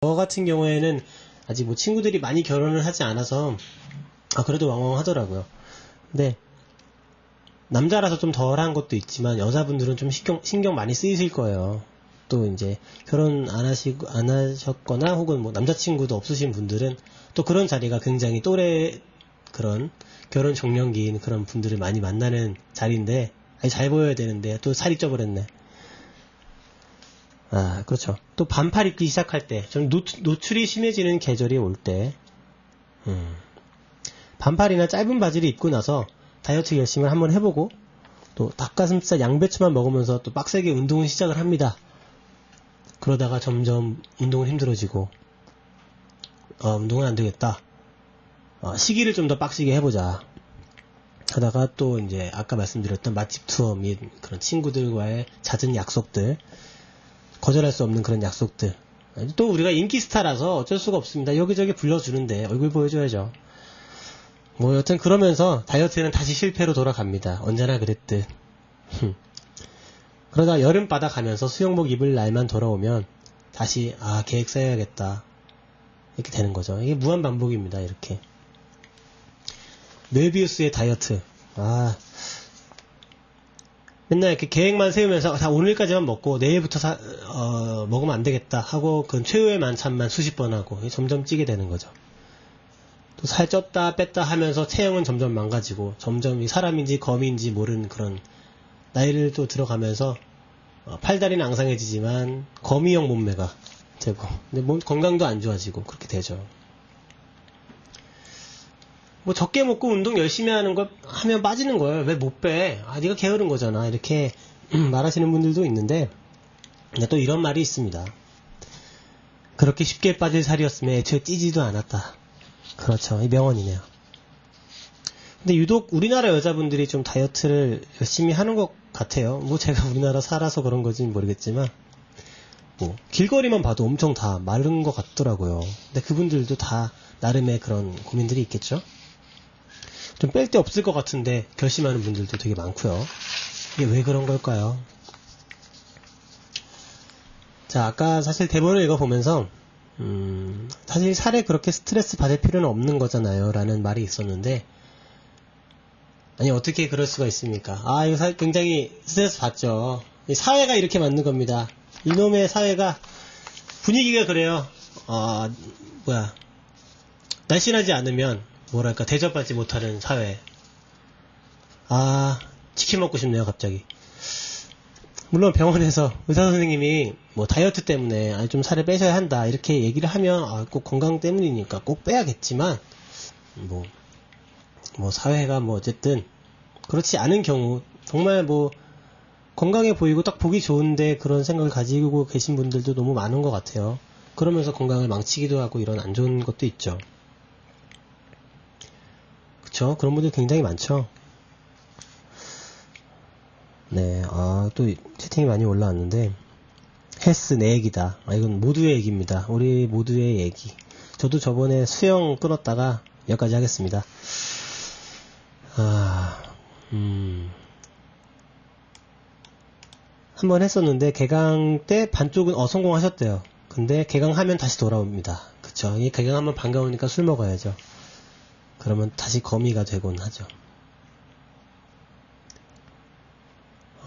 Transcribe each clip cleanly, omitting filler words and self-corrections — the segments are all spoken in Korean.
저 같은 경우에는 아직 뭐 친구들이 많이 결혼을 하지 않아서 그래도 왕왕 하더라고요. 근데 남자라서 좀 덜한 것도 있지만 여자분들은 좀 신경 많이 쓰이실 거예요. 또 이제 결혼 안 하셨거나 혹은 뭐 남자친구도 없으신 분들은 또 그런 자리가 굉장히 또래 그런 결혼 적령기인 그런 분들을 많이 만나는 자리인데 잘 보여야 되는데 또 살이 쪄버렸네. 그렇죠. 또 반팔 입기 시작할 때, 좀 노출이 심해지는 계절이 올 때, 반팔이나 짧은 바지를 입고 나서 다이어트 열심히 한번 해보고, 또 닭가슴살 양배추만 먹으면서 또 빡세게 운동을 시작을 합니다. 그러다가 점점 운동은 힘들어지고, 운동은 안 되겠다. 시기를 좀 더 빡시게 해보자. 하다가 또 이제 아까 말씀드렸던 맛집 투어 및 그런 친구들과의 잦은 약속들, 거절할 수 없는 그런 약속들. 또 우리가 인기 스타라서 어쩔 수가 없습니다. 여기저기 불러주는데 얼굴 보여줘야죠. 뭐 여튼 그러면서 다이어트는 다시 실패로 돌아갑니다. 언제나 그랬듯. 그러다 여름바다 가면서 수영복 입을 날만 돌아오면 다시 계획 세워야겠다. 이렇게 되는 거죠. 이게 무한반복입니다. 이렇게. 뇌비우스의 다이어트. 맨날 이렇게 계획만 세우면서 오늘까지만 먹고 내일부터 먹으면 안 되겠다 하고 그건 최후의 만찬만 수십 번 하고 점점 찌게 되는 거죠. 또 살 쪘다 뺐다 하면서 체형은 점점 망가지고 점점 사람인지 거미인지 모르는 그런 나이를 또 들어가면서 팔다리는 앙상해지지만 거미형 몸매가 되고 근데 건강도 안 좋아지고 그렇게 되죠. 뭐 적게 먹고 운동 열심히 하는 거 하면 빠지는 거예요. 왜 못 빼? 네가 게으른 거잖아. 이렇게 말하시는 분들도 있는데 근데 또 이런 말이 있습니다. 그렇게 쉽게 빠질 살이었으면 애초에 찌지도 않았다. 그렇죠. 이 명언이네요. 근데 유독 우리나라 여자분들이 좀 다이어트를 열심히 하는 것 같아요. 뭐 제가 우리나라 살아서 그런 건지는 모르겠지만 뭐 길거리만 봐도 엄청 다 마른 것 같더라고요. 근데 그분들도 다 나름의 그런 고민들이 있겠죠. 좀 뺄 데 없을 것 같은데 결심하는 분들도 되게 많고요. 이게 왜 그런 걸까요? 자, 아까 사실 대본을 읽어보면서 사실 살에 그렇게 스트레스 받을 필요는 없는 거잖아요 라는 말이 있었는데 아니 어떻게 그럴 수가 있습니까? 이거 굉장히 스트레스 받죠. 사회가 이렇게 만든 겁니다. 이놈의 사회가 분위기가 그래요. 날씬하지 않으면 뭐랄까 대접받지 못하는 사회. 치킨 먹고 싶네요 갑자기. 물론 병원에서 의사 선생님이 뭐 다이어트 때문에 좀 살을 빼셔야 한다 이렇게 얘기를 하면 꼭 건강 때문이니까 꼭 빼야겠지만 뭐 사회가 뭐 어쨌든 그렇지 않은 경우 정말 뭐 건강해 보이고 딱 보기 좋은데 그런 생각을 가지고 계신 분들도 너무 많은 것 같아요. 그러면서 건강을 망치기도 하고 이런 안 좋은 것도 있죠. 그쵸? 그런 분들 굉장히 많죠. 네, 또 채팅이 많이 올라왔는데 헬스 내 얘기다. 이건 모두의 얘기입니다. 우리 모두의 얘기. 저도 저번에 수영 끊었다가 여기까지 하겠습니다. 한번 했었는데 개강 때 반쪽은 성공하셨대요. 근데 개강하면 다시 돌아옵니다. 그쵸? 이 개강하면 반가우니까 술 먹어야죠. 그러면 다시 거미가 되곤 하죠.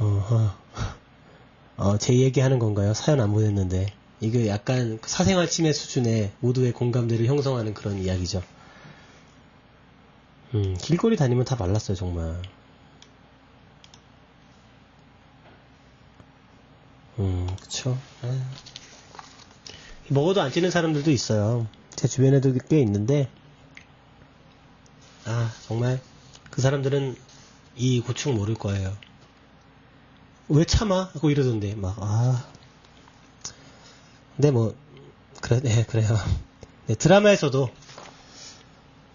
어허. 제 얘기하는 건가요? 사연 안 보냈는데. 이게 약간 사생활 침해 수준의 모두의 공감대를 형성하는 그런 이야기죠. 길거리 다니면 다 말랐어요, 정말. 그쵸. 먹어도 안 찌는 사람들도 있어요. 제 주변에도 꽤 있는데, 정말 그 사람들은 이 고충 모를 거예요. 왜 참아? 하고 이러던데, 근데 뭐, 그래요. 네, 드라마에서도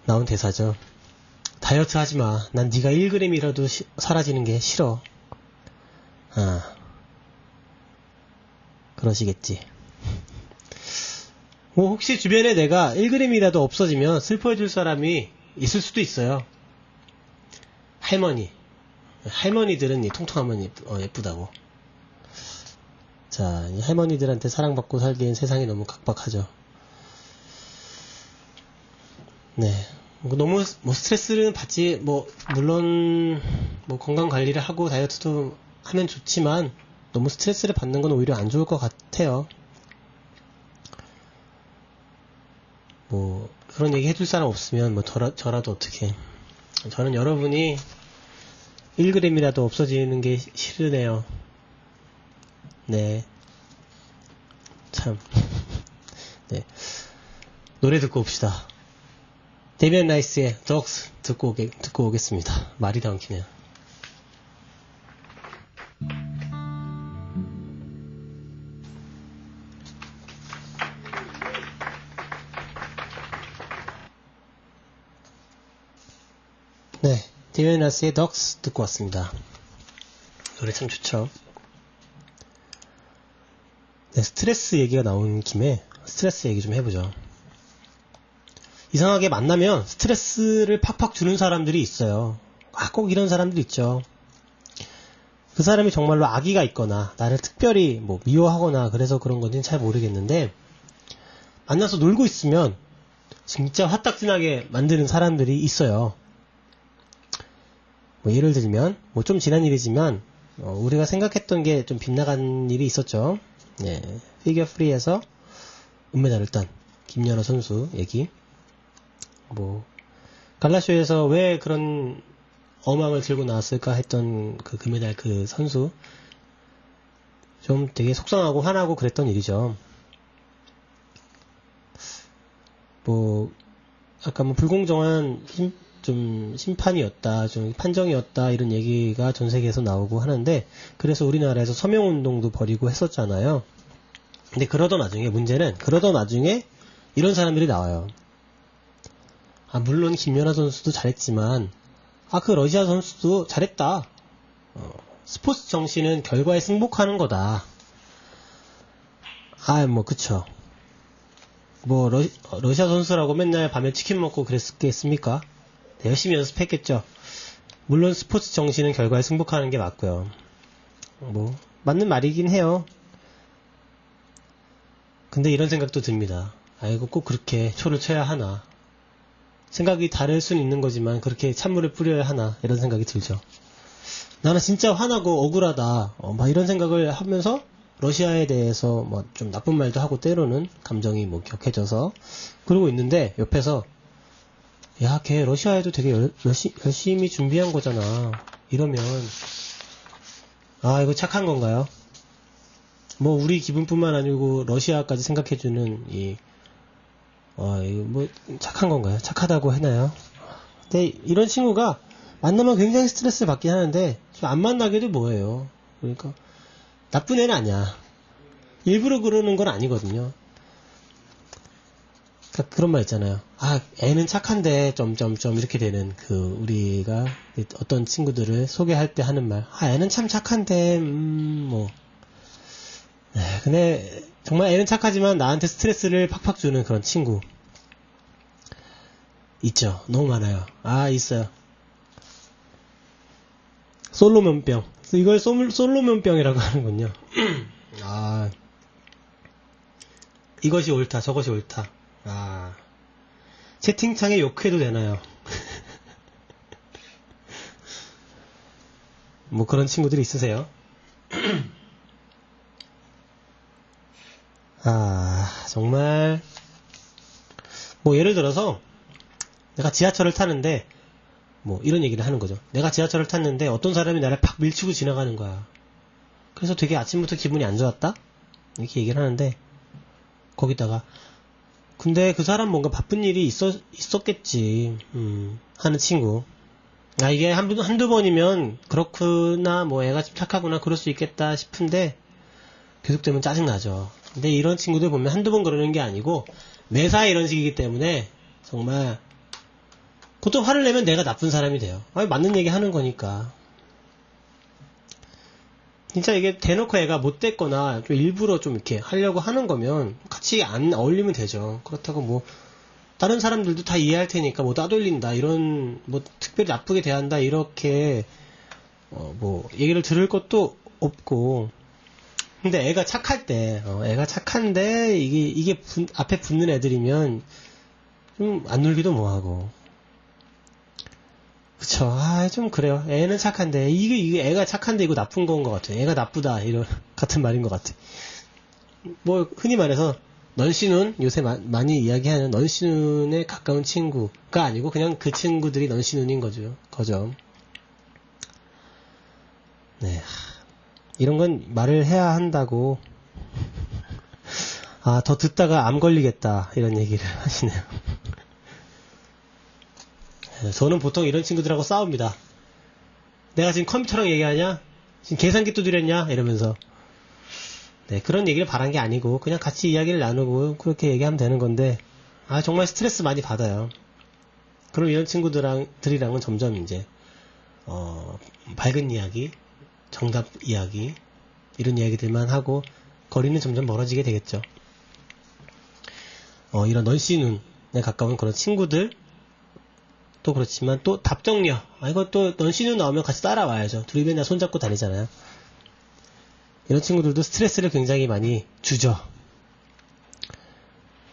나온 대사죠. 다이어트 하지 마. 난 네가 1g이라도 사라지는 게 싫어. 그러시겠지. 뭐 혹시 주변에 내가 1g이라도 없어지면 슬퍼해줄 사람이 있을 수도 있어요. 할머니들은 통통하면 예쁘다고. 자, 이 할머니들한테 사랑받고 살기엔 세상이 너무 각박하죠. 네. 너무 스트레스를 받지, 물론 건강 관리를 하고 다이어트도 하면 좋지만 너무 스트레스를 받는 건 오히려 안 좋을 것 같아요. 그런 얘기 해줄 사람 없으면 저라도 어떻게. 저는 여러분이 1g이라도 없어지는 게 싫으네요. 네. 참. 네. 노래 듣고 옵시다. 데미안 라이스의 Dogs 듣고 오겠습니다. 말이 다 엉키네요. 네. 데미안 라이스의 Dogs 듣고 왔습니다. 노래 참 좋죠. 네, 스트레스 얘기가 나온 김에 스트레스 얘기 좀 해보죠. 이상하게 만나면 스트레스를 팍팍 주는 사람들이 있어요. 꼭 이런 사람들 있죠. 그 사람이 정말로 악의가 있거나 나를 특별히 미워하거나 그래서 그런 건지는 잘 모르겠는데, 만나서 놀고 있으면 진짜 화딱지나게 만드는 사람들이 있어요. 예를 들면 좀 지난 일이지만 우리가 생각했던 게 좀 빗나간 일이 있었죠. 네, 피겨 프리에서 은메달을 딴 김연아 선수 얘기. 갈라쇼에서 왜 그런 어망을 들고 나왔을까 했던 그 금메달 그 선수, 좀 되게 속상하고 화나고 그랬던 일이죠. 약간 불공정한 심판이었다, 좀 판정이었다, 이런 얘기가 전 세계에서 나오고 하는데, 그래서 우리나라에서 서명운동도 벌이고 했었잖아요. 근데 그러던 나중에 이런 사람들이 나와요. 물론 김연아 선수도 잘했지만 그 러시아 선수도 잘했다. 스포츠 정신은 결과에 승복하는 거다. 그쵸. 러시아 선수라고 맨날 밤에 치킨 먹고 그랬겠습니까? 네, 열심히 연습했겠죠. 물론 스포츠 정신은 결과에 승복하는 게 맞고요. 맞는 말이긴 해요. 근데 이런 생각도 듭니다. 꼭 그렇게 초를 쳐야 하나. 생각이 다를 수는 있는 거지만 그렇게 찬물을 뿌려야 하나, 이런 생각이 들죠. 나는 진짜 화나고 억울하다, 이런 생각을 하면서 러시아에 대해서 좀 나쁜 말도 하고 때로는 감정이 격해져서 그러고 있는데, 옆에서 걔 러시아에도 되게 열심히 준비한 거잖아, 이러면 이거 착한 건가요? 우리 기분뿐만 아니고 러시아까지 생각해주는 이거 착한 건가요? 착하다고 해나요? 근데 이런 친구가 만나면 굉장히 스트레스를 받긴 하는데, 안 만나게도 뭐예요. 그러니까 나쁜 애는 아니야. 일부러 그러는 건 아니거든요. 그러니까 그런 말 있잖아요. 애는 착한데 점점점 이렇게 되는, 우리가 어떤 친구들을 소개할 때 하는 말, 애는 참 착한데 근데 정말 애는 착하지만 나한테 스트레스를 팍팍 주는 그런 친구 있죠. 너무 많아요. 있어요. 솔로몬병. 이걸 솔로몬병이라고 하는군요. 이것이 옳다, 저것이 옳다. 채팅창에 욕해도 되나요? 그런 친구들이 있으세요? 정말 뭐 예를 들어서 내가 지하철을 타는데 뭐 이런 얘기를 하는 거죠. 내가 지하철을 탔는데 어떤 사람이 나를 팍 밀치고 지나가는 거야. 그래서 되게 아침부터 기분이 안 좋았다? 이렇게 얘기를 하는데 거기다가 근데 그 사람 뭔가 바쁜 일이 있었겠지 하는 친구. 이게 한두 번이면 그렇구나, 뭐 애가 좀 착하구나, 그럴 수 있겠다 싶은데 계속되면 짜증나죠. 근데 이런 친구들 보면 한두 번 그러는 게 아니고 매사에 이런 식이기 때문에 정말 보통 화를 내면 내가 나쁜 사람이 돼요. 맞는 얘기 하는 거니까. 진짜 이게 대놓고 애가 못됐거나 좀 일부러 좀 이렇게 하려고 하는 거면 같이 안 어울리면 되죠. 그렇다고 뭐 다른 사람들도 다 이해할 테니까 뭐 따돌린다, 이런 뭐 특별히 나쁘게 대한다, 이렇게 뭐 얘기를 들을 것도 없고. 근데 애가 착할 때, 애가 착한데 이게 앞에 붙는 애들이면 좀 안 놀기도 뭐하고. 그쵸. 좀 그래요. 애는 착한데 이게 애가 착한데 이거 나쁜 건 것 같아. 애가 나쁘다, 이런 같은 말인 것 같아. 뭐 흔히 말해서 넌시눈, 요새 많이 이야기하는 넌시눈에 가까운 친구가 아니고 그냥 그 친구들이 넌시눈인 거죠. 네, 이런 건 말을 해야 한다고. 더 듣다가 암 걸리겠다, 이런 얘기를 하시네요. 저는 보통 이런 친구들하고 싸웁니다. 내가 지금 컴퓨터랑 얘기하냐? 지금 계산기 두드렸냐? 이러면서. 네, 그런 얘기를 바란 게 아니고 그냥 같이 이야기를 나누고 그렇게 얘기하면 되는 건데, 정말 스트레스 많이 받아요. 그럼 이런 친구들이랑은 점점 이제 밝은 이야기, 정답 이야기, 이런 이야기들만 하고 거리는 점점 멀어지게 되겠죠. 이런 넌시눈에 가까운 그런 친구들 또 그렇지만 또 답정녀, 이것도 넌시눈 나오면 같이 따라와야죠. 둘이 맨날 손잡고 다니잖아요. 이런 친구들도 스트레스를 굉장히 많이 주죠.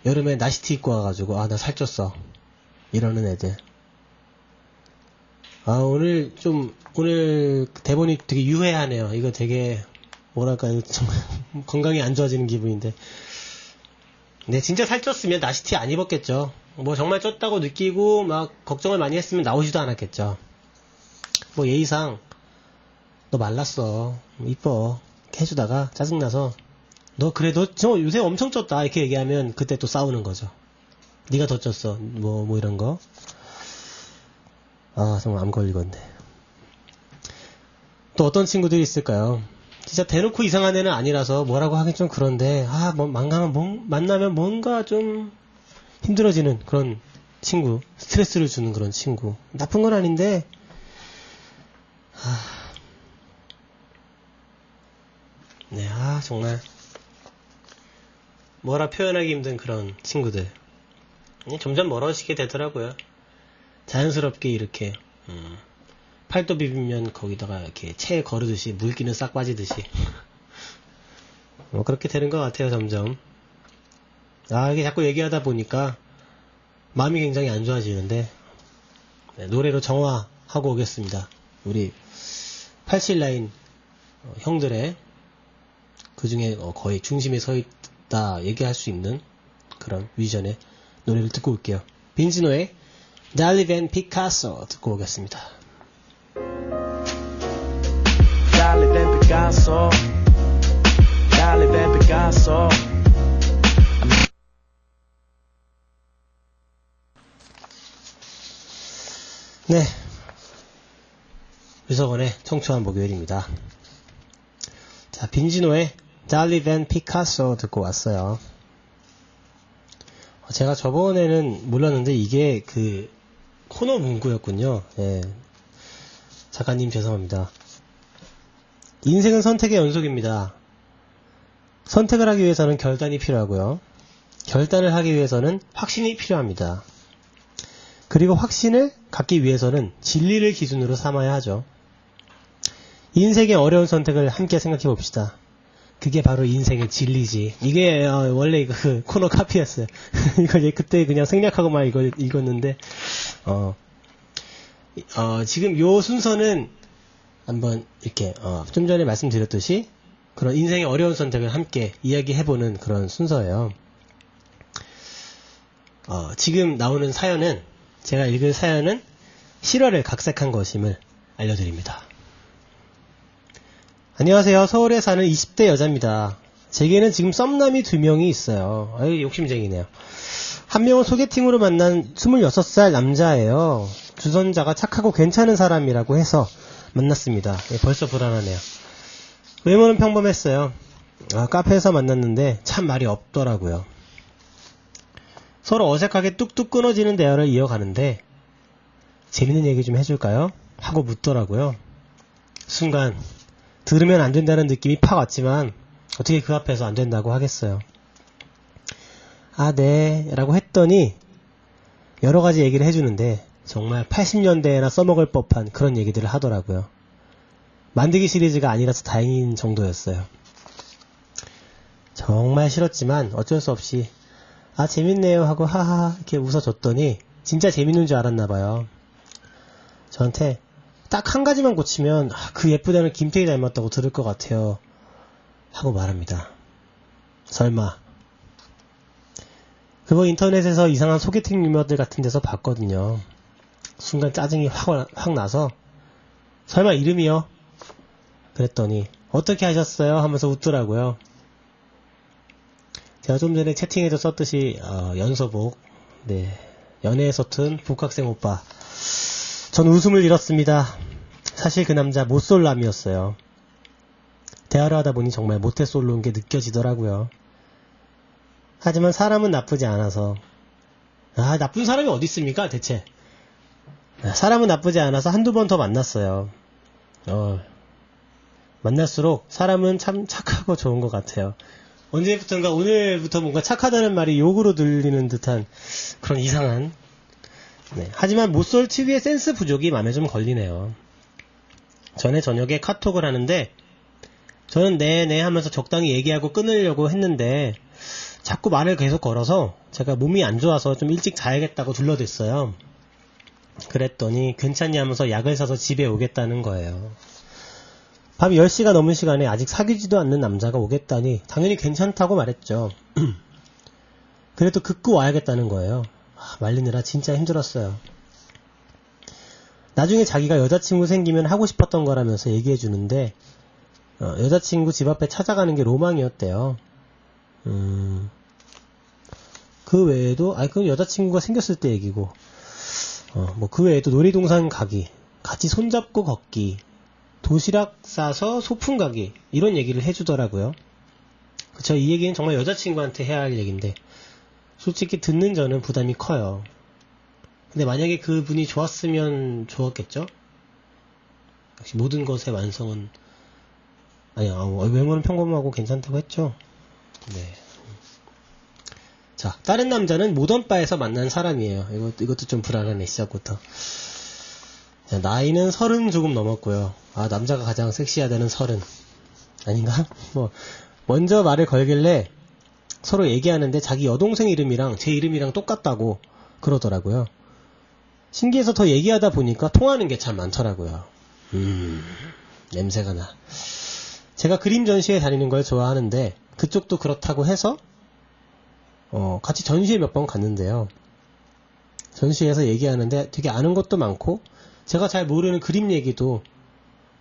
여름에 나시티 입고 와가지고 나 살쪘어, 이러는 애들. 오늘 대본이 되게 유해하네요. 이거 되게 뭐랄까, 정말 건강이 안 좋아지는 기분인데. 네, 진짜 살쪘으면 나시티 안 입었겠죠. 뭐 정말 쪘다고 느끼고 막 걱정을 많이 했으면 나오지도 않았겠죠. 뭐 예의상 너 말랐어, 이뻐 해주다가 짜증나서 너 저 요새 엄청 쪘다, 이렇게 얘기하면 그때 또 싸우는 거죠. 네가 더 쪘어, 뭐 이런 거. 정말 암 걸리건데. 또 어떤 친구들이 있을까요? 진짜 대놓고 이상한 애는 아니라서 뭐라고 하긴 좀 그런데, 만나면 뭔가 좀 힘들어지는 그런 친구, 스트레스를 주는 그런 친구. 나쁜 건 아닌데, 네, 정말 뭐라 표현하기 힘든 그런 친구들. 점점 멀어지게 되더라고요. 자연스럽게 이렇게 팔도 비비면 거기다가 이렇게 채 거르듯이 물기는 싹 빠지듯이 뭐 그렇게 되는 것 같아요. 점점. 이게 자꾸 얘기하다 보니까 마음이 굉장히 안 좋아지는데, 네, 노래로 정화하고 오겠습니다. 우리 87라인 형들의 그 중에 거의 중심에 서 있다 얘기할 수 있는 그런 위전의 노래를 듣고 올게요. 빈지노의 달리 밴 피카소 듣고 오겠습니다. 달리 밴 피카소, 달리 밴 피카소. 네, 유석원의 청초한 목요일입니다. 자, 빈지노의 달리 밴 피카소 듣고 왔어요. 제가 저번에는 몰랐는데 이게 그 코너 문구였군요. 예. 작가님 죄송합니다. 인생은 선택의 연속입니다. 선택을 하기 위해서는 결단이 필요하고요. 결단을 하기 위해서는 확신이 필요합니다. 그리고 확신을 갖기 위해서는 진리를 기준으로 삼아야 하죠. 인생의 어려운 선택을 함께 생각해 봅시다. 그게 바로 인생의 진리지. 이게 원래 그 코너 카피였어요. 이거 그때 그냥 생략하고만 읽었는데 지금 요 순서는 한번 이렇게 좀 전에 말씀드렸듯이 그런 인생의 어려운 선택을 함께 이야기해보는 그런 순서예요. 지금 나오는 사연은, 제가 읽을 사연은 실화를 각색한 것임을 알려드립니다. 안녕하세요. 서울에 사는 20대 여자입니다. 제게는 지금 썸남이 2명이 있어요. 욕심쟁이네요. 한 명은 소개팅으로 만난 26살 남자예요. 주선자가 착하고 괜찮은 사람이라고 해서 만났습니다. 벌써 불안하네요. 외모는 평범했어요. 카페에서 만났는데 참 말이 없더라고요. 서로 어색하게 뚝뚝 끊어지는 대화를 이어가는데 재밌는 얘기 좀 해줄까요? 하고 묻더라고요. 순간 들으면 안 된다는 느낌이 팍 왔지만 어떻게 그 앞에서 안 된다고 하겠어요. 네 라고 했더니 여러 가지 얘기를 해주는데 정말 80년대에나 써먹을 법한 그런 얘기들을 하더라고요. 만들기 시리즈가 아니라서 다행인 정도였어요. 정말 싫었지만 어쩔 수 없이 재밌네요 하고 하하 이렇게 웃어줬더니 진짜 재밌는 줄 알았나봐요. 저한테 딱 한 가지만 고치면 그 예쁘다는 김태희 닮았다고 들을 것 같아요 하고 말합니다. 설마. 그거 인터넷에서 이상한 소개팅 유머들 같은 데서 봤거든요. 순간 짜증이 확 나서 설마 이름이요? 그랬더니 어떻게 하셨어요? 하면서 웃더라고요. 제가 좀 전에 채팅에도 썼듯이 연소복, 연애에 서툰 복학생 오빠. 전 웃음을 잃었습니다. 사실 그 남자 모쏠남이었어요. 대화를 하다 보니 정말 모태솔로인 게 느껴지더라고요. 하지만 사람은 나쁘지 않아서. 나쁜 사람이 어디 있습니까 대체. 사람은 나쁘지 않아서 한두 번 더 만났어요. 만날수록 사람은 참 착하고 좋은 것 같아요. 언제부턴가 오늘부터 뭔가 착하다는 말이 욕으로 들리는 듯한 그런 이상한. 하지만 모쏠 특유의 센스 부족이 마음에 좀 걸리네요. 전에 저녁에 카톡을 하는데 저는 네네 하면서 적당히 얘기하고 끊으려고 했는데 자꾸 말을 계속 걸어서 제가 몸이 안 좋아서 좀 일찍 자야겠다고 둘러댔어요. 그랬더니 괜찮냐 하면서 약을 사서 집에 오겠다는 거예요. 밤 10시가 넘은 시간에 아직 사귀지도 않는 남자가 오겠다니 당연히 괜찮다고 말했죠. 그래도 극구 와야겠다는 거예요. 말리느라 진짜 힘들었어요. 나중에 자기가 여자친구 생기면 하고 싶었던 거라면서 얘기해주는데 여자친구 집 앞에 찾아가는 게 로망이었대요. 그 외에도 그건 여자친구가 생겼을 때 얘기고 그 외에도 놀이동산 가기, 같이 손잡고 걷기, 도시락 싸서 소풍 가기 이런 얘기를 해주더라고요. 그쵸, 이 얘기는 정말 여자친구한테 해야 할 얘기인데 솔직히 듣는 저는 부담이 커요. 근데 만약에 그분이 좋았으면 좋았겠죠? 역시 모든 것의 완성은 외모는 평범하고 괜찮다고 했죠. 자, 다른 남자는 모던바에서 만난 사람이에요. 이것도 좀 불안하네, 시작부터. 자, 나이는 30 조금 넘었고요. 남자가 가장 섹시하다는 30. 아닌가? 먼저 말을 걸길래 서로 얘기하는데 자기 여동생 이름이랑 제 이름이랑 똑같다고 그러더라고요. 신기해서 더 얘기하다 보니까 통하는 게 참 많더라고요. 냄새가 나. 제가 그림 전시회 다니는 걸 좋아하는데 그쪽도 그렇다고 해서 같이 전시회 몇 번 갔는데요. 전시회에서 얘기하는데 되게 아는 것도 많고 제가 잘 모르는 그림 얘기도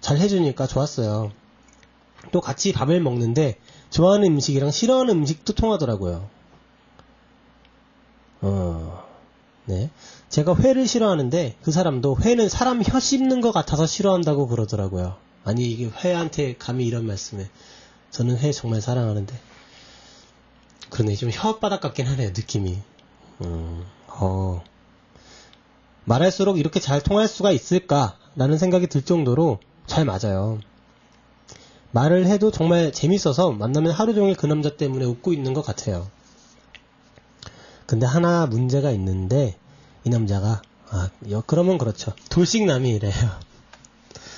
잘 해주니까 좋았어요. 또 같이 밥을 먹는데 좋아하는 음식이랑 싫어하는 음식도 통하더라고요. 제가 회를 싫어하는데 그 사람도 회는 사람 혀 씹는 것 같아서 싫어한다고 그러더라고요. 아니 이게 회한테 감히 이런 말씀에. 저는 회 정말 사랑하는데. 그러네, 좀 혓바닥 같긴 하네요, 느낌이. 말할수록 이렇게 잘 통할 수가 있을까라는 생각이 들 정도로 잘 맞아요. 말을 해도 정말 재밌어서 만나면 하루 종일 그 남자 때문에 웃고 있는 것 같아요. 근데 하나 문제가 있는데 이 남자가 그러면 그렇죠. 돌싱남이래요.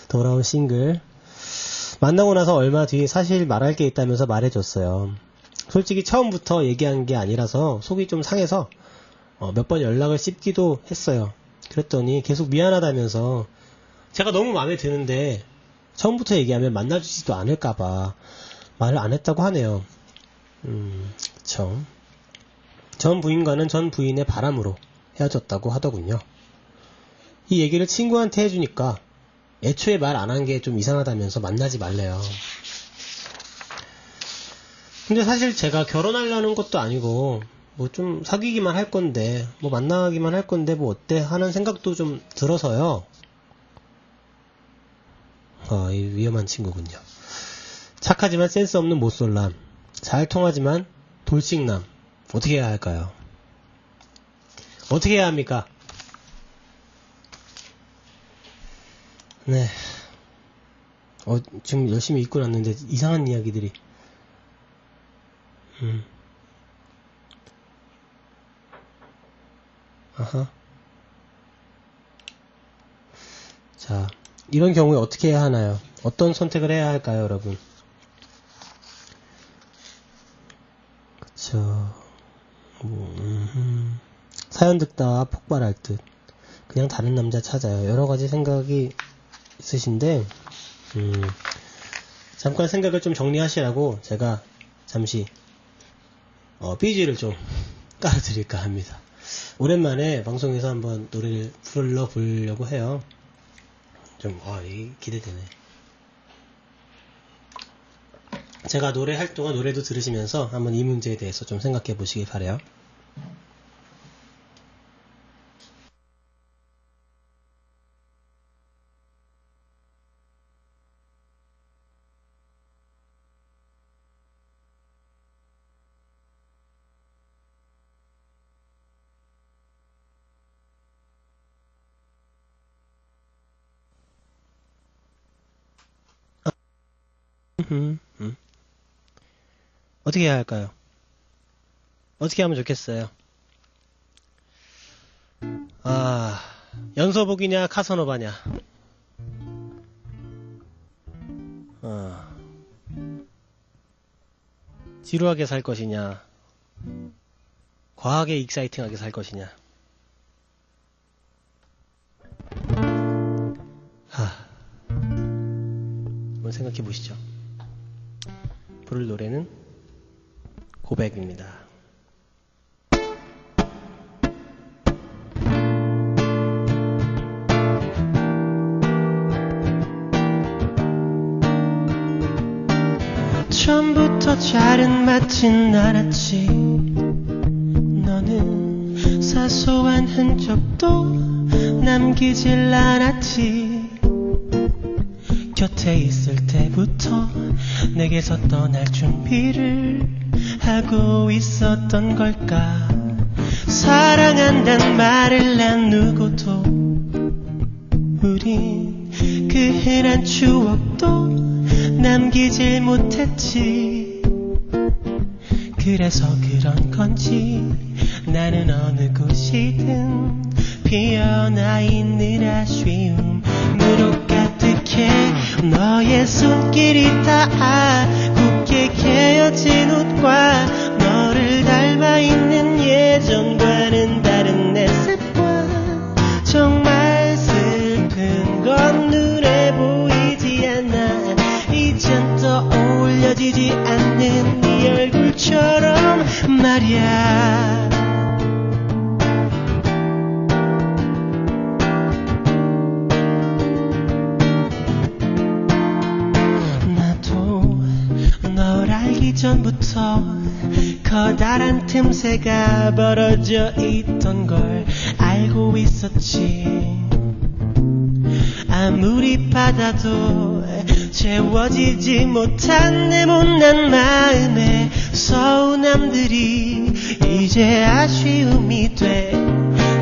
돌아온 싱글. 만나고 나서 얼마 뒤에 사실 말할 게 있다면서 말해줬어요. 솔직히 처음부터 얘기한 게 아니라서 속이 좀 상해서 몇 번 연락을 씹기도 했어요. 그랬더니 계속 미안하다면서 제가 너무 마음에 드는데 처음부터 얘기하면 만나주지도 않을까봐 말을 안 했다고 하네요. 그쵸. 전 부인과는 전 부인의 바람으로 헤어졌다고 하더군요. 이 얘기를 친구한테 해주니까 애초에 말 안 한 게 좀 이상하다면서 만나지 말래요. 근데 사실 제가 결혼하려는 것도 아니고 뭐 좀 사귀기만 할 건데 뭐 만나기만 할 건데 뭐 어때 하는 생각도 좀 들어서요. 이 위험한 친구군요. 착하지만 센스 없는 못쏠남, 잘 통하지만 돌싱남. 어떻게 해야 할까요? 어떻게 해야 합니까? 네. 지금 열심히 읽고 났는데 이상한 이야기들이. 아하. 자, 이런 경우에 어떻게 해야 하나요? 어떤 선택을 해야 할까요, 여러분? 그쵸. 사연 듣다가 폭발할 듯. 그냥 다른 남자 찾아요. 여러 가지 생각이 있으신데, 잠깐 생각을 좀 정리하시라고 제가 잠시, BG를 좀 깔아드릴까 합니다. 오랜만에 방송에서 한번 노래를 불러보려고 해요. 좀, 기대되네. 제가 노래할 동안 노래도 들으시면서 한번 이 문제에 대해서 좀 생각해 보시길 바래요. 어떻게 해야 할까요? 어떻게 하면 좋겠어요? 연소복이냐 카사노바냐. 지루하게 살 것이냐 과하게 익사이팅하게 살 것이냐. 한번 생각해 보시죠. 부를 노래는 고백입니다. 처음부터 잘은 맞진 않았지. 너는 사소한 흔적도 남기질 않았지. 곁에 있을 때부터 내게서 떠날 준비를 하고 있었던 걸까. 사랑한단 말을 나누고도 우린 그 흔한 추억도 남기질 못했지. 그래서 그런 건지 나는 어느 곳이든 피어나 있는 아쉬움으로 가득해. 너의 손길이 닿아 굳게 개어진 옷과 너를 닮아있는 예전과는 다른 내 습관. 정말 슬픈 건 눈에 보이지 않아. 이젠 떠올려지지 않는 네 얼굴처럼 말야. 전부터 커다란 틈새가 벌어져 있던 걸 알고 있었지. 아무리 받아도 채워지지 못한 내 못난 마음에 서운함들이 이제 아쉬움이 돼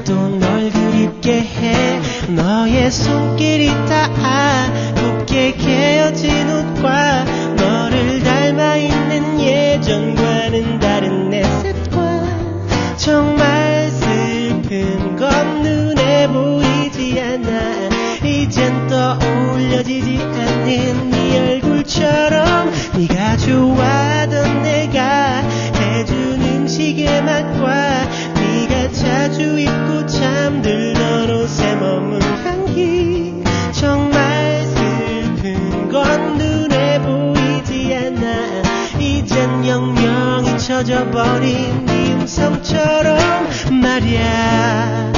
또 널 그립게 해. 너의 손길이 닿아 곱게 개어진 옷과 너를 닮아있는 예전과는 다른 내 습관. 정말 슬픈 건 눈에 보이지 않아. 이젠 떠올려지지 않는 네 얼굴처럼. 네가 좋아하던 내가 해준 음식의 맛과 네가 자주 입고 잠들던 옷에 머문 향기. 정말 슬픈 젖어버린 네 음성처럼 말야.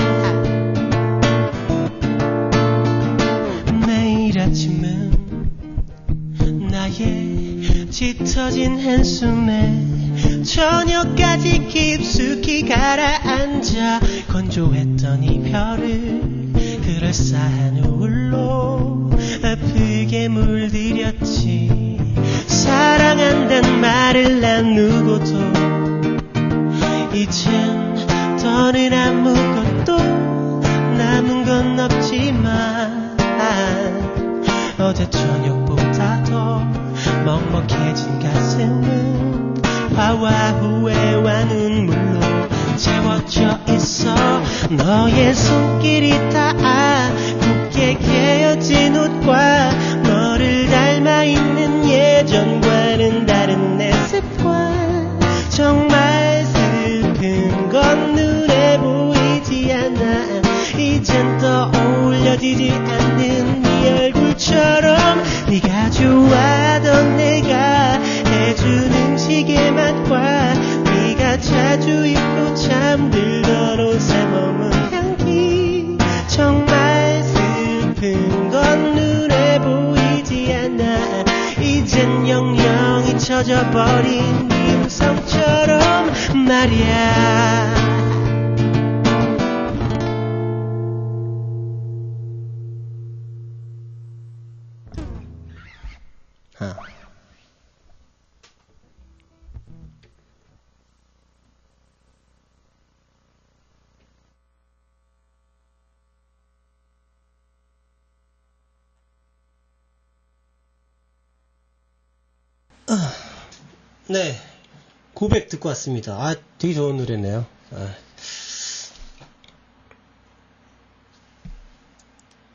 매일 아침은 나의 짙어진 한숨에 저녁까지 깊숙이 가라앉아 건조했던 이별을 그럴싸한 우울로 아프게 물들였지. 사랑한단 말을 나누고도 이젠 더는 아무것도 남은 건 없지만 어제 저녁보다 더 먹먹해진 가슴은 화와 후회와 눈물로 채워져 있어. 너의 손길이 닿아 굳게 개어진 옷과 너를 닮아있는 예전과는 다른 내 습관. 정말 슬픈 건 눈에 보이지 않아. 이젠 떠올려지지 않는 네 얼굴처럼. 네가 좋아하던 내가 해준 음식의 맛과 네가 자주 입고 잠들던 옷에 머문 향기. 정말 슬픈 건 눈에 보이지 않아. 이젠 영영 잊혀져버린 네 음성처럼 말야. 네, 고백 듣고 왔습니다. 아, 되게 좋은 노래네요.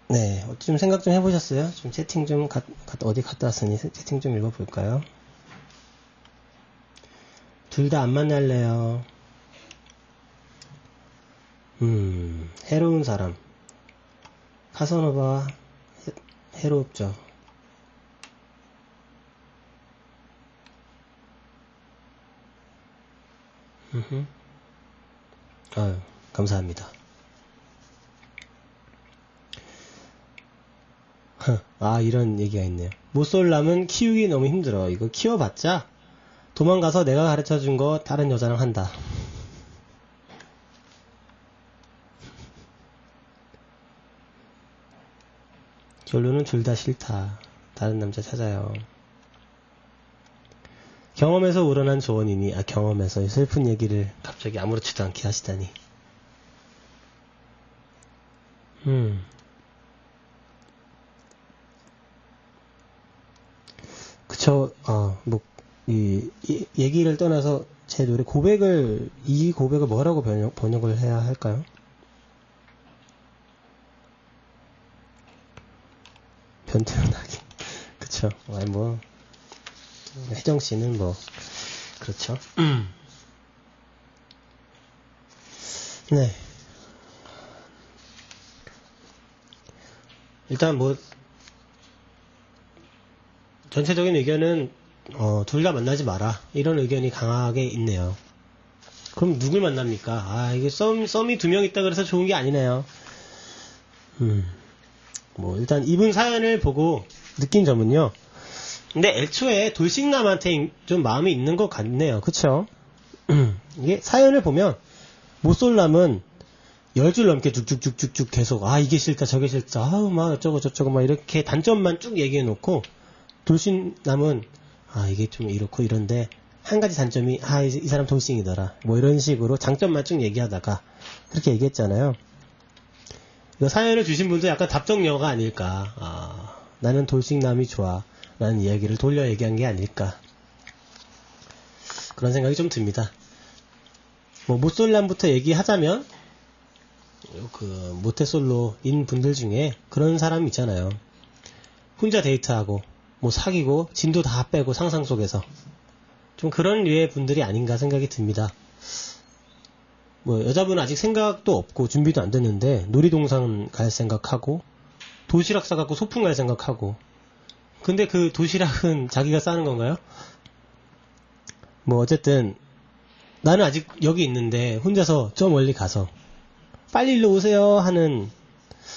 네, 좀 생각 좀 해보셨어요? 좀 채팅 좀 어디 갔다 왔으니 채팅 좀 읽어볼까요? 둘 다 안 만날래요. 해로운 사람. 카사노바 해롭죠. 아유, 감사합니다. 아, 이런 얘기가 있네요. 모쏠남은 키우기 너무 힘들어. 이거 키워봤자 도망가서 내가 가르쳐준 거 다른 여자랑 한다. 결론은 둘 다 싫다. 다른 남자 찾아요. 경험에서 우러난 조언이니. 아, 경험에서 슬픈 얘기를 갑자기 아무렇지도 않게 하시다니. 그쵸. 얘기를 떠나서 제 노래 이 고백을 뭐라고 번역을 해야 할까요? 변태는 하긴. 그쵸. 아니, 뭐, 혜정씨는 뭐, 그렇죠. 네. 일단 뭐, 전체적인 의견은, 둘 다 만나지 마라. 이런 의견이 강하게 있네요. 그럼 누굴 만납니까? 아, 이게 썸이 2명 있다 그래서 좋은 게 아니네요. 뭐, 일단 이분 사연을 보고 느낀 점은요. 근데 애초에 돌싱남한테 좀 마음이 있는 것 같네요. 그쵸? 이게 사연을 보면, 모쏠남은 10줄 넘게 쭉쭉쭉쭉쭉 계속, 아, 이게 싫다, 저게 싫다, 아우, 막, 어쩌고, 막, 이렇게 단점만 쭉 얘기해놓고, 돌싱남은, 아, 이게 좀 이렇고 이런데, 한 가지 단점이, 아, 이 사람 돌싱이더라. 뭐, 이런 식으로 장점만 쭉 얘기하다가, 그렇게 얘기했잖아요. 이거 사연을 주신 분도 약간 답정너가 아닐까. 아, 나는 돌싱남이 좋아. 라는 이야기를 돌려 얘기한 게 아닐까. 그런 생각이 좀 듭니다. 뭐, 모쏠남부터 얘기하자면, 모태솔로인 분들 중에 그런 사람 있잖아요. 혼자 데이트하고, 뭐 사귀고, 진도 다 빼고 상상 속에서. 좀 그런 류의 분들이 아닌가 생각이 듭니다. 뭐, 여자분은 아직 생각도 없고, 준비도 안 됐는데, 놀이동산 갈 생각하고, 도시락 싸갖고 소풍 갈 생각하고, 근데 그 도시락은 자기가 싸는 건가요? 뭐, 어쨌든, 나는 아직 여기 있는데 혼자서 저 멀리 가서 빨리 일로 오세요 하는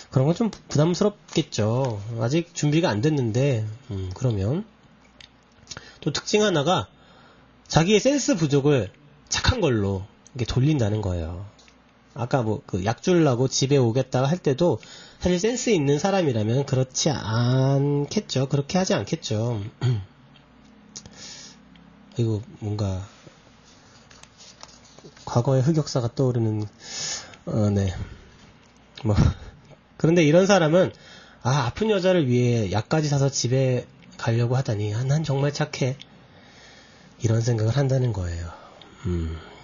그런 건 좀 부담스럽겠죠. 아직 준비가 안 됐는데 그러면 또 특징 하나가 자기의 센스 부족을 착한 걸로 이렇게 돌린다는 거예요. 아까 뭐 그 약 주려고 집에 오겠다 할 때도 사실 센스 있는 사람이라면 그렇지 않겠죠. 그렇게 하지 않겠죠. 이거 뭔가 과거의 흑역사가 떠오르는 네. 뭐 그런데 이런 사람은 아픈 여자를 위해 약까지 사서 집에 가려고 하다니 난 정말 착해 이런 생각을 한다는 거예요.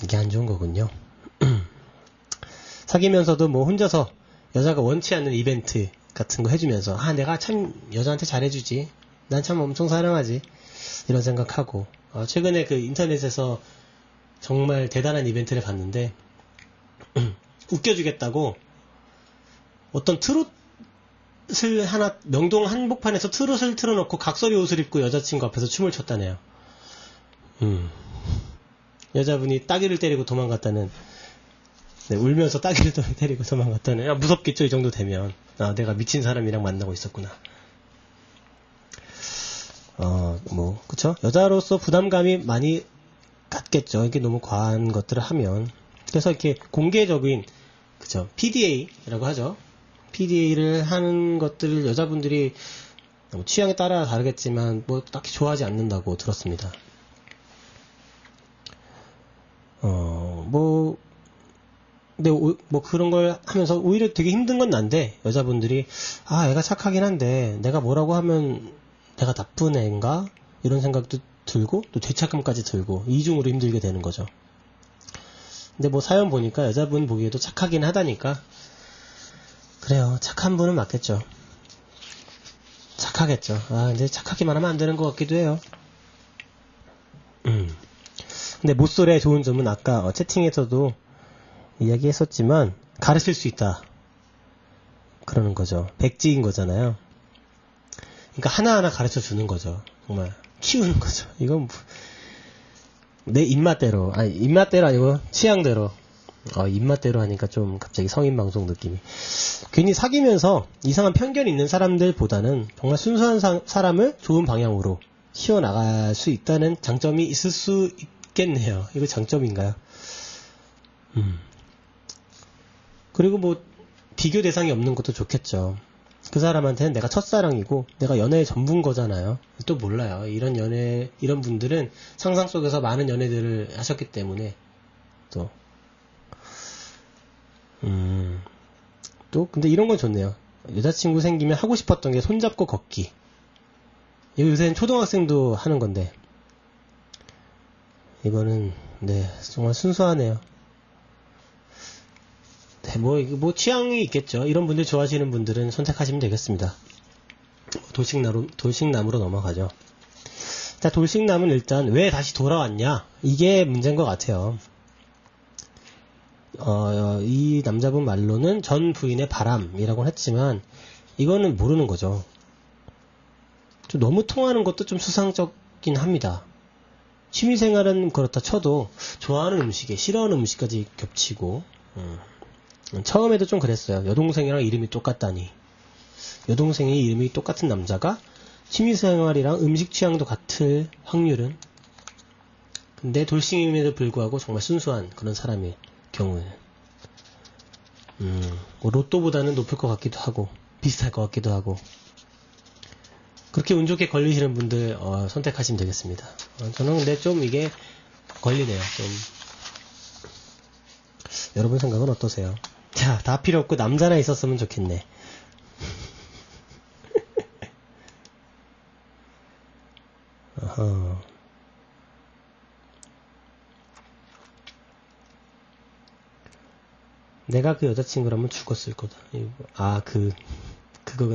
이게 안 좋은 거군요. 사귀면서도 뭐 혼자서 여자가 원치 않는 이벤트 같은 거 해주면서 내가 참 여자한테 잘해주지 난 참 엄청 사랑하지 이런 생각하고 최근에 그 인터넷에서 정말 대단한 이벤트를 봤는데 웃겨주겠다고 어떤 트롯을 하나 명동 한복판에서 트롯을 틀어놓고 각설이 옷을 입고 여자친구 앞에서 춤을 췄다네요. 여자분이 따귀를 때리고 도망갔다는 네, 울면서 따귀를 때리고 도망갔다는 무섭겠죠. 이 정도 되면 내가 미친 사람이랑 만나고 있었구나. 뭐 그쵸? 여자로서 부담감이 많이 갖겠죠. 이게 너무 과한 것들을 하면. 그래서 이렇게 공개적인 그쵸? PDA라고 하죠. PDA를 하는 것들을 여자분들이 취향에 따라 다르겠지만 뭐 딱히 좋아하지 않는다고 들었습니다. 근데 뭐 그런 걸 하면서 오히려 되게 힘든 건 난데 여자분들이 애가 착하긴 한데 내가 뭐라고 하면 내가 나쁜 애인가 이런 생각도 들고 또 죄책감까지 들고 이중으로 힘들게 되는 거죠. 근데 뭐 사연 보니까 여자분 보기에도 착하긴 하다니까 그래요. 착한 분은 맞겠죠. 착하겠죠. 근데 착하기만 하면 안 되는 것 같기도 해요. 근데 모쏠의 좋은 점은 아까 채팅에서도 이야기했었지만 가르칠 수 있다. 그러는 거죠. 백지인 거잖아요. 그러니까 하나하나 가르쳐 주는 거죠. 정말 키우는 거죠. 이건 내 입맛대로 입맛대로 아니고 취향대로 입맛대로 하니까 좀 갑자기 성인 방송 느낌이 괜히 사귀면서 이상한 편견이 있는 사람들보다는 정말 순수한 사람을 좋은 방향으로 키워나갈 수 있다는 장점이 있을 수 있겠네요. 이거 장점인가요? 그리고 뭐 비교 대상이 없는 것도 좋겠죠. 그 사람한테는 내가 첫사랑이고 내가 연애의 전부인 거잖아요. 또 몰라요. 이런 분들은 상상 속에서 많은 연애들을 하셨기 때문에 또 근데 이런 건 좋네요. 여자친구 생기면 하고 싶었던 게 손잡고 걷기. 이거 요새는 초등학생도 하는 건데 이거는 네 정말 순수하네요. 네, 뭐 취향이 있겠죠. 이런 분들 좋아하시는 분들은 선택하시면 되겠습니다. 돌싱남으로 넘어가죠. 자, 돌싱남은 일단 왜 다시 돌아왔냐? 이게 문제인 것 같아요. 이 남자분 말로는 전 부인의 바람이라고 했지만 이거는 모르는 거죠. 좀 너무 통하는 것도 좀 수상적이긴 합니다. 취미생활은 그렇다 쳐도 좋아하는 음식에 싫어하는 음식까지 겹치고 처음에도 좀 그랬어요. 여동생이랑 이름이 똑같다니. 여동생이 이름이 똑같은 남자가 취미생활이랑 음식 취향도 같을 확률은 근데 돌싱임에도 불구하고 정말 순수한 그런 사람의 경우에는 뭐 로또보다는 높을 것 같기도 하고 비슷할 것 같기도 하고 그렇게 운 좋게 걸리시는 분들 선택하시면 되겠습니다. 저는 근데 좀 이게 걸리네요. 좀 여러분 생각은 어떠세요? 자, 다 필요 없고 남자나 있었으면 좋겠네. 내가 그 여자친구라면 죽었을 거다.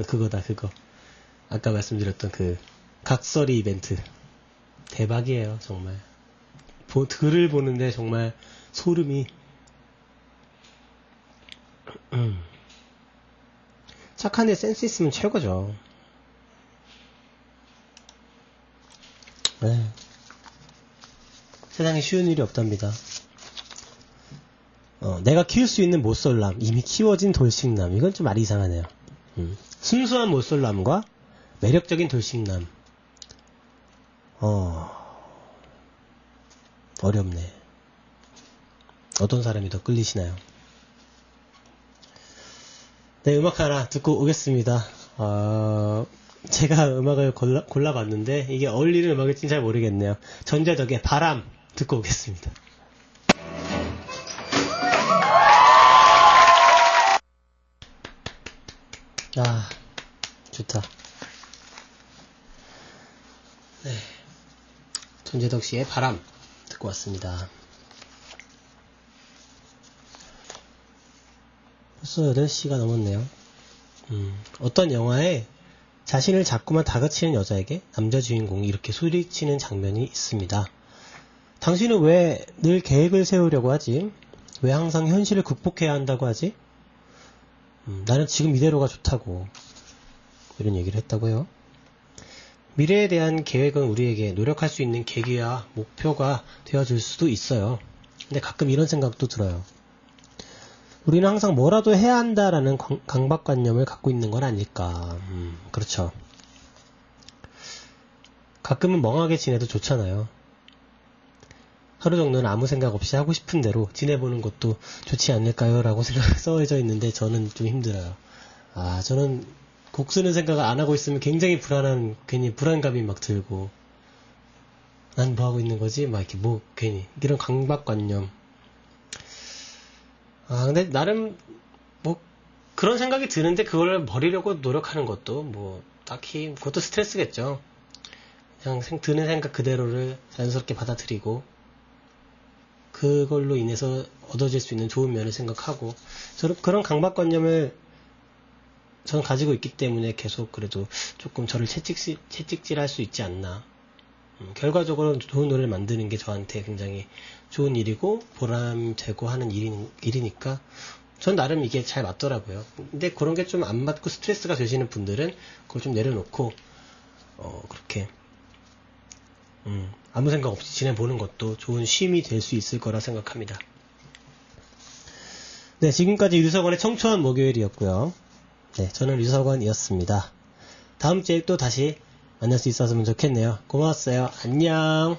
그거다. 아까 말씀드렸던 그 각설이 이벤트. 대박이에요, 정말. 글을 보는데 정말 소름이. 착한데 센스 있으면 최고죠. 네. 세상에 쉬운 일이 없답니다. 내가 키울 수 있는 못쏠남, 이미 키워진 돌싱남. 이건 좀 말이 이상하네요. 순수한 못쏠남과 매력적인 돌싱남. 어렵네. 어떤 사람이 더 끌리시나요? 네, 음악 하나 듣고 오겠습니다. 제가 음악을 골라봤는데 이게 어울리는 음악일지는 잘 모르겠네요. 전재덕의 바람 듣고 오겠습니다. 아, 좋다. 네, 전재덕 씨의 바람 듣고 왔습니다. 벌써 8시가 넘었네요. 어떤 영화에 자신을 자꾸만 다그치는 여자에게 남자 주인공이 이렇게 소리치는 장면이 있습니다. 당신은 왜 늘 계획을 세우려고 하지? 왜 항상 현실을 극복해야 한다고 하지? 나는 지금 이대로가 좋다고. 이런 얘기를 했다고요. 미래에 대한 계획은 우리에게 노력할 수 있는 계기와 목표가 되어줄 수도 있어요. 근데 가끔 이런 생각도 들어요. 우리는 항상 뭐라도 해야 한다라는 강박관념을 갖고 있는 건 아닐까. 그렇죠. 가끔은 멍하게 지내도 좋잖아요. 하루 정도는 아무 생각 없이 하고 싶은 대로 지내보는 것도 좋지 않을까요? 라고 써져 있는데 저는 좀 힘들어요. 저는 곡 쓰는 생각을 안 하고 있으면 굉장히 괜히 불안감이 막 들고, 난 뭐 하고 있는 거지? 막 이렇게 괜히 이런 강박관념. 근데 나름 그런 생각이 드는데 그걸 버리려고 노력하는 것도 딱히 그것도 스트레스겠죠. 그냥 드는 생각 그대로를 자연스럽게 받아들이고 그걸로 인해서 얻어질 수 있는 좋은 면을 생각하고, 저는 그런 강박관념을 저는 가지고 있기 때문에 계속 그래도 조금 저를 채찍질할 수 있지 않나. 결과적으로 좋은 노래를 만드는 게 저한테 굉장히 좋은 일이고 보람되고 하는 일이니까 전 나름 이게 잘 맞더라고요. 근데 그런 게 좀 안 맞고 스트레스가 되시는 분들은 그걸 좀 내려놓고 그렇게 아무 생각 없이 지내보는 것도 좋은 쉼이 될 수 있을 거라 생각합니다. 네, 지금까지 유석원의 청초한 목요일이었고요. 네, 저는 유석원이었습니다. 다음 주에 또 다시 만날 수 있었으면 좋겠네요. 고마웠어요. 안녕.